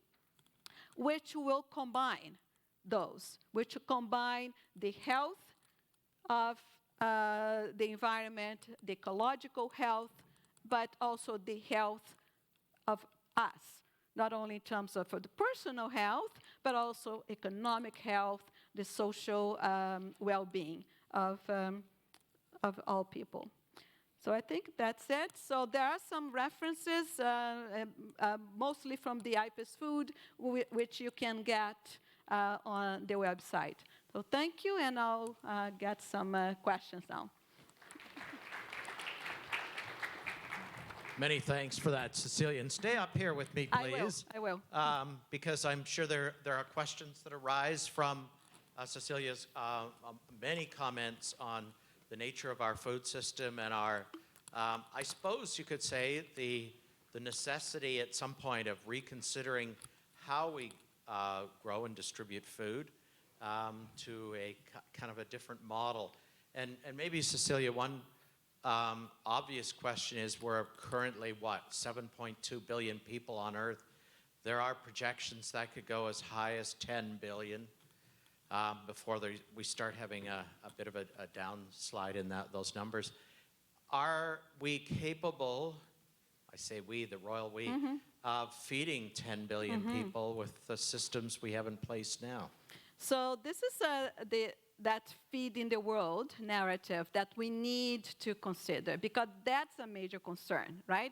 which will combine those, which combine the health of the environment, the ecological health, but also the health of us, not only in terms of the personal health, but also economic health, the social well-being of all people. So I think that's it. So there are some references, mostly from the IPES Food, which you can get on the website. So thank you, and I'll get some questions now. Many thanks for that, Cecilia. And stay up here with me, please. I will. Because I'm sure there are questions that arise from Cecilia's many comments on the nature of our food system and our, I suppose you could say, the necessity at some point of reconsidering how we grow and distribute food to a kind of a different model. And maybe, Cecilia, one obvious question is, we're currently, 7.2 billion people on Earth. There are projections that could go as high as 10 billion before we start having a bit of a downslide in those numbers. Are we capable, I say we, the royal we, of feeding 10 billion people with the systems we have in place now? So this is that feeding the world narrative that we need to consider, because that's a major concern, right?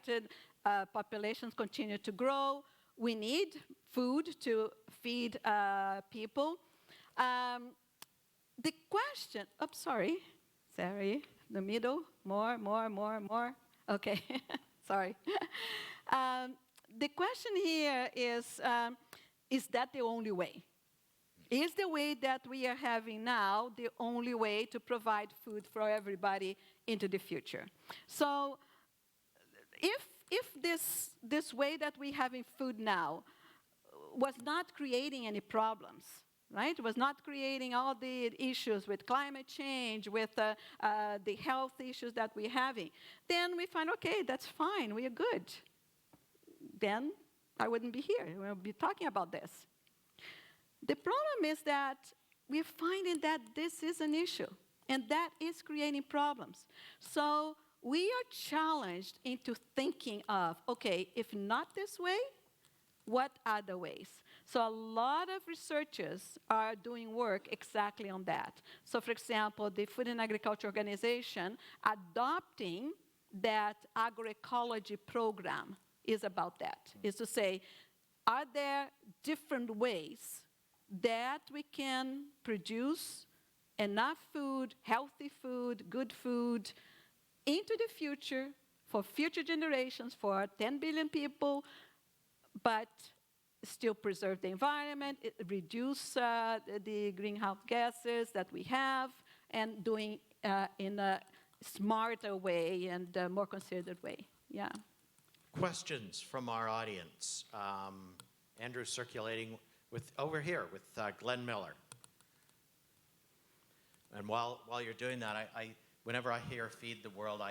Populations continue to grow. We need food to feed people. The question, sorry, the middle, more. Okay, sorry. The question here is that the only way? Is the way that we are having now the only way to provide food for everybody into the future? So if this way that we're having food now was not creating any problems, right? It was not creating all the issues with climate change, with the health issues that we're having, then we find, okay, that's fine, we are good. Then I wouldn't be here, we'll be talking about this. The problem is that we're finding that this is an issue, and that is creating problems. So we are challenged into thinking of, okay, if not this way, what other ways? So a lot of researchers are doing work exactly on that. So for example, the Food and Agriculture Organization adopting that agroecology program is about that, is to say, are there different ways that we can produce enough food, healthy food, good food, into the future, for future generations, for 10 billion people, but still preserve the environment, reduce the greenhouse gases that we have, and doing in a smarter way and a more considered way. Yeah. Questions from our audience. Andrew circulating over here with Glenn Miller. And while you're doing that, whenever I hear Feed the World,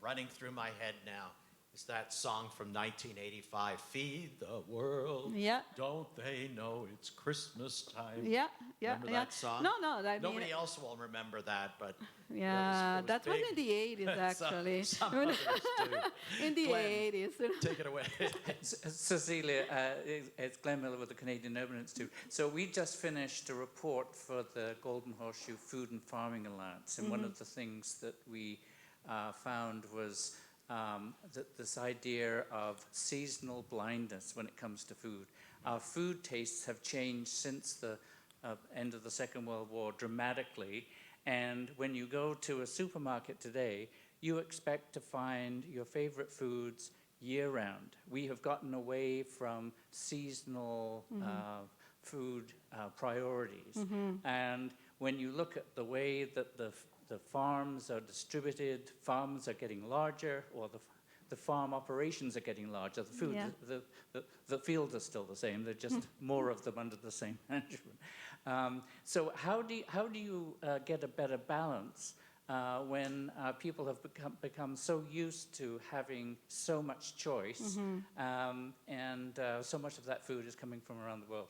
running through my head now It's that song from 1985, Feed the World. Yeah. Don't they know it's Christmas time? Yeah, yeah, Remember yeah. that song? No, I mean, Nobody else will remember that, but yeah, that was big. in the 80s, actually. Some others do. In the Glenn, 80s. take it away. Cecilia, it's Glenn Miller with the Canadian Urban Institute. So we just finished a report for the Golden Horseshoe Food and Farming Alliance, and one of the things that we found was that this idea of seasonal blindness when it comes to food. Our food tastes have changed since the end of the Second World War dramatically, and when you go to a supermarket today, you expect to find your favorite foods year-round. We have gotten away from seasonal food priorities, and when you look at the way that the farms are distributed, farms are getting larger, or the farm operations are getting larger. The food, the fields are still the same. They're just more of them under the same management. So how do you get a better balance when people have become so used to having so much choice, and so much of that food is coming from around the world?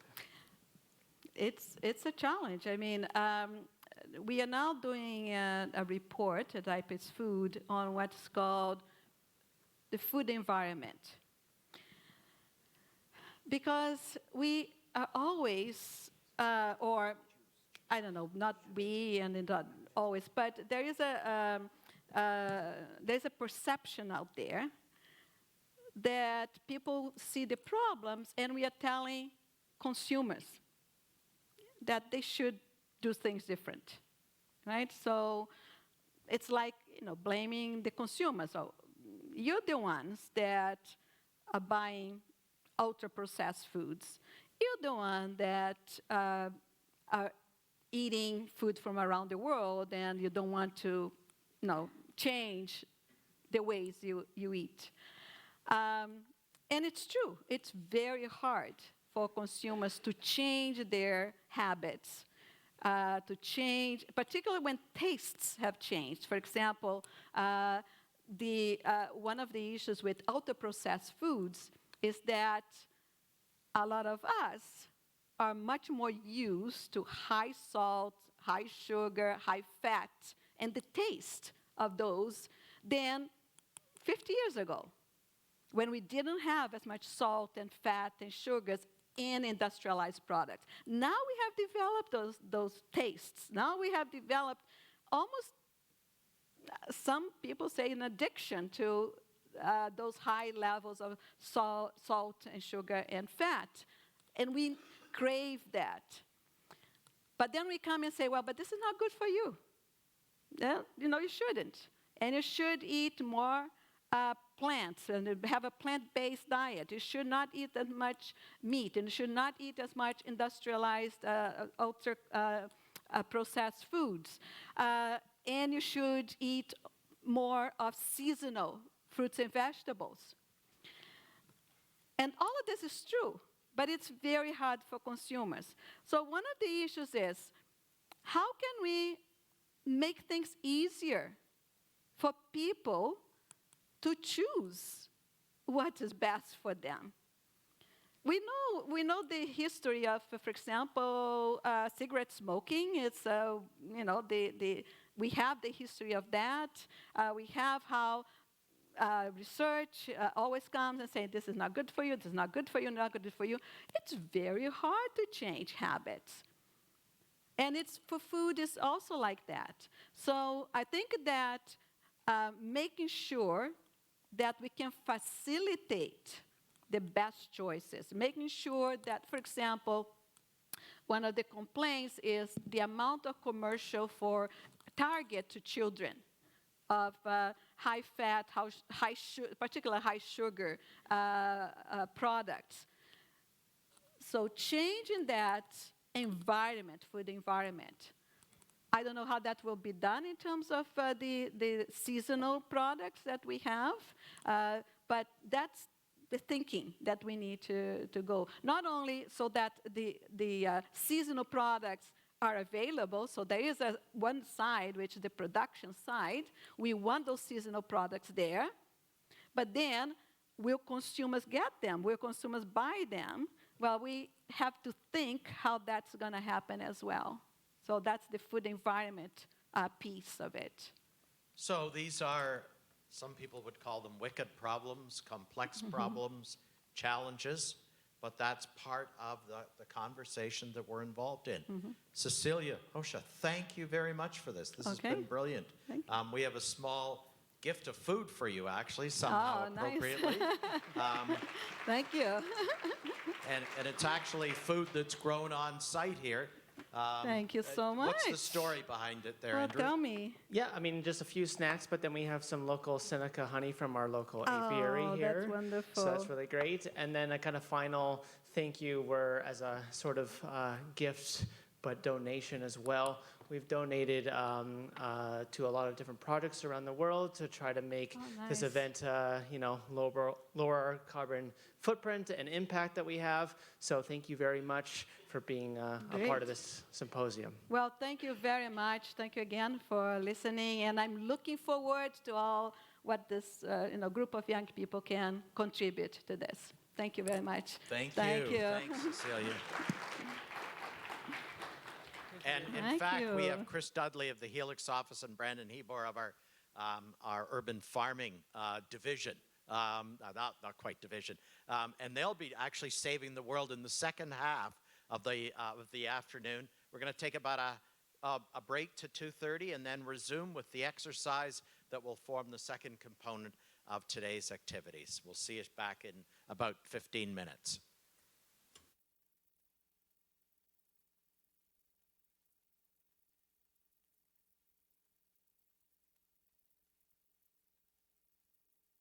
It's a challenge. I mean, we are now doing a report at IPIS Food on what's called the food environment. Because we are always, or I don't know, not we and not always, but there is there's a perception out there that people see the problems, and we are telling consumers that they should do things different, right? So it's like, blaming the consumers. So you're the ones that are buying ultra-processed foods. You're the one that are eating food from around the world, and you don't want to, change the ways you eat. And it's true. It's very hard for consumers to change their habits, to change, particularly when tastes have changed. For example, one of the issues with ultra-processed foods is that a lot of us are much more used to high salt, high sugar, high fat, and the taste of those than 50 years ago, when we didn't have as much salt and fat and sugars in industrialized products. Now we have developed those tastes. Now we have developed almost, some people say, an addiction to those high levels of salt and sugar and fat. And we crave that. But then we come and say, well, but this is not good for you. Well, you shouldn't. And you should eat more plants and have a plant-based diet. You should not eat as much meat, and you should not eat as much industrialized, ultra-processed foods. And you should eat more of seasonal fruits and vegetables. And all of this is true, but it's very hard for consumers. So one of the issues is, how can we make things easier for people to choose what is best for them? We know the history of, for example, cigarette smoking. It's we have the history of that. We have how research always comes and says, this is not good for you, this is not good for you, not good for you. It's very hard to change habits. And for food is also like that. So I think that making sure that we can facilitate the best choices, making sure that, for example, one of the complaints is the amount of commercial for target to children of high fat, particularly high sugar products. So changing that environment, food environment. I don't know how that will be done in terms of the seasonal products that we have, but that's the thinking that we need to go. Not only so that the seasonal products are available, so there is one side, which is the production side. We want those seasonal products there, But then, will consumers get them? Will consumers buy them? Well, we have to think how that's going to happen as well. So that's the food environment piece of it. So these are, some people would call them wicked problems, complex problems, challenges, but that's part of the conversation that we're involved in. Cecilia, Osha, thank you very much for this. This has been brilliant. We have a small gift of food for you, actually, somehow appropriately. Thank you. And it's actually food that's grown on site here. Thank you so much. What's the story behind it there, Well, Andrew? tell me. Yeah, I mean, just a few snacks, but then we have some local Seneca honey from our local apiary here. That's wonderful. So that's really great. And then a kind of final thank you were as a sort of gift, but donation as well. We've donated to a lot of different projects around the world to try to make this event, lower our carbon footprint and impact that we have. So thank you very much for being a part of this symposium. Well, thank you very much. Thank you again for listening. And I'm looking forward to all what this group of young people can contribute to this. Thank you very much. Thank you. Thanks, Cecilia. And in Thank fact, we you. have Chris Dudley of the Helix office and Brandon Hebor of our urban farming division. Not quite division. And they'll be actually saving the world in the second half of the afternoon. We're going to take about a break to 2:30 and then resume with the exercise that will form the second component of today's activities. We'll see you back in about 15 minutes.